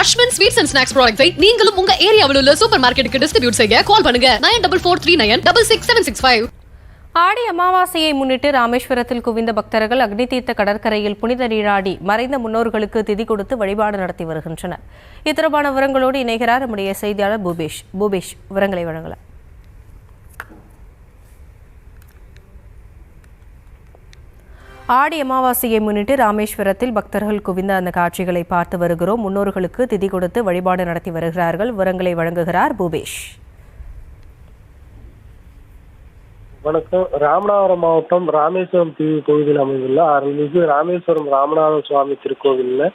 Ashwin sweets and snacks ப்ராடக்ட்ஸை நீங்களும் உங்க ஏரியாவில் உள்ள சூப்பர் மார்க்கெட்டுக்கு டிஸ்ட்ரிபியூட் செய்ய கால் பண்ணுங்க 9443966765. ஆடி அமாவாசையை முன்னிட்டு ராமேஸ்வரத்தில் குவிந்த பக்தர்கள் அக்னி தீர்த்த கடற்கரையில் புனித நீராடி மறைந்த முன்னோர்களுக்கு திதி கொடுத்து வழிபாடு நடத்தி வருகின்றனர். இத்தொடர்பான விவரங்களோடு இணைகிறார் நம்முடைய செய்தியாளர் பூபேஷ். விவரங்களை வழங்கலாம். ஆடி அமாவாசையை முன்னிட்டு ராமேஸ்வரத்தில் பக்தர்கள் குவிந்த அந்த காட்சிகளை பார்த்து வருகிறோம். முன்னோர்களுக்கு திதி கொடுத்து வழிபாடு நடத்தி வருகிறார்கள். விவரங்களை வழங்குகிறார் பூபேஷ். வணக்கம். ராமநாதபுரம் மாவட்டம் ராமேஸ்வரம் தீவு கோவிலில் அமைந்துள்ள அருள்மிகு ராமேஸ்வரம் ராமநாத சுவாமி திருக்கோவிலில்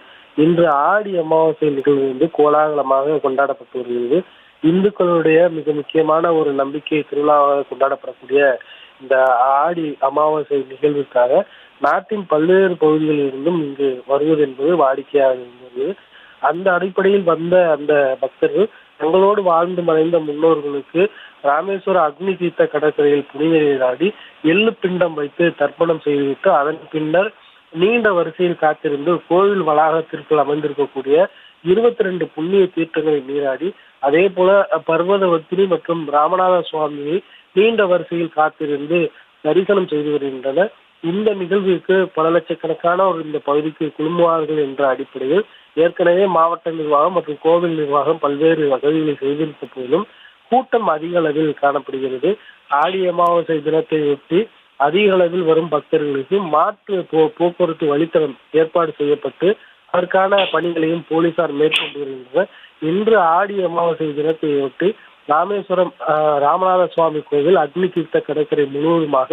இன்று ஆடி அமாவாசை நிகழ்வு கோலாகலமாக கொண்டாடப்பட்டு வருகிறது. இந்துக்களுடைய மிக முக்கியமான ஒரு நம்பிக்கை திருவிழாவாக கொண்டாடப்படக்கூடிய இந்த ஆடி அமாவாசை நிகழ்வுக்காக நாட்டின் பல்வேறு பகுதிகளில் இருந்தும் இங்கு வருவது என்பது வாடிக்கையாக இருந்தது. அந்த அடிப்படையில் வந்த அந்த பக்தர்கள் தங்களோடு வாழ்ந்து மறைந்த முன்னோர்களுக்கு ராமேஸ்வர அக்னி தீர்த்த கடற்கரையில் புனித நீராடி எள்ளு பிண்டம் வைத்து தர்ப்பணம் செய்துவிட்டு அதன் பின்னர் நீண்ட வரிசையில் காத்திருந்து கோவில் வளாகத்திற்குள் அமைந்திருக்கக்கூடிய 22 புண்ணிய தீர்த்தங்களை நீராடி அதே போல பர்வதவர்த்தினி மற்றும் ராமநாத சுவாமியை நீண்ட வரிசையில் காத்திருந்து தரிசனம் செய்து வருகின்றனர். இந்த நிகழ்விற்கு பல லட்சக்கணக்கானோர் இந்த பகுதிக்கு குழுமுவார்கள் என்ற அடிப்படையில் ஏற்கனவே மாவட்ட நிர்வாகம் மற்றும் கோவில் நிர்வாகம் பல்வேறு வசதிகளை செய்திருந்த போதிலும் கூட்டம் அதிக அளவில் காணப்படுகிறது. ஆடி அமாவாசை தினத்தை ஒட்டி அதிக அளவில் வரும் பக்தர்களுக்கு மாற்று போக்குவரத்து வழித்தடம் ஏற்பாடு செய்யப்பட்டு அதற்கான பணிகளையும் போலீசார் மேற்கொண்டு வருகின்றனர். இன்று ஆடி அமாவாசை தினத்தை ஒட்டி ராமேஸ்வரம் ராமநாத சுவாமி கோவில் அக்னி தீர்த்த கடற்கரை முழுவதுமாக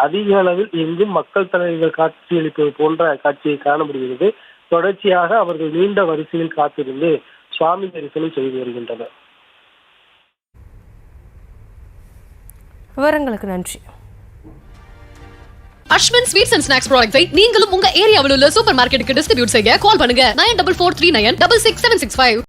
அதிக அளவில் எங்கும் மக்கள் தலைவர்கள் காட்சியளிப்பது போன்ற காட்சியை காண முடிகிறது. தொடர்ச்சியாக அவர்கள் நீண்ட வரிசையில் காத்திருந்து சுவாமி தரிசனம் செய்து வருகின்றனர். விவரங்களுக்கு நன்றி. அஸ்வின் ஸ்வீட்ஸ் அண்ட் ஸ்நாக்ஸ் ப்ராடக்ட்ஸை நீங்களும் உங்க ஏரியாவில் உள்ள சூப்பர் மார்க்கெட்டுக்கு டிஸ்ட்ரிபியூட் செய்ய கால் பண்ணுங்க 9443966765.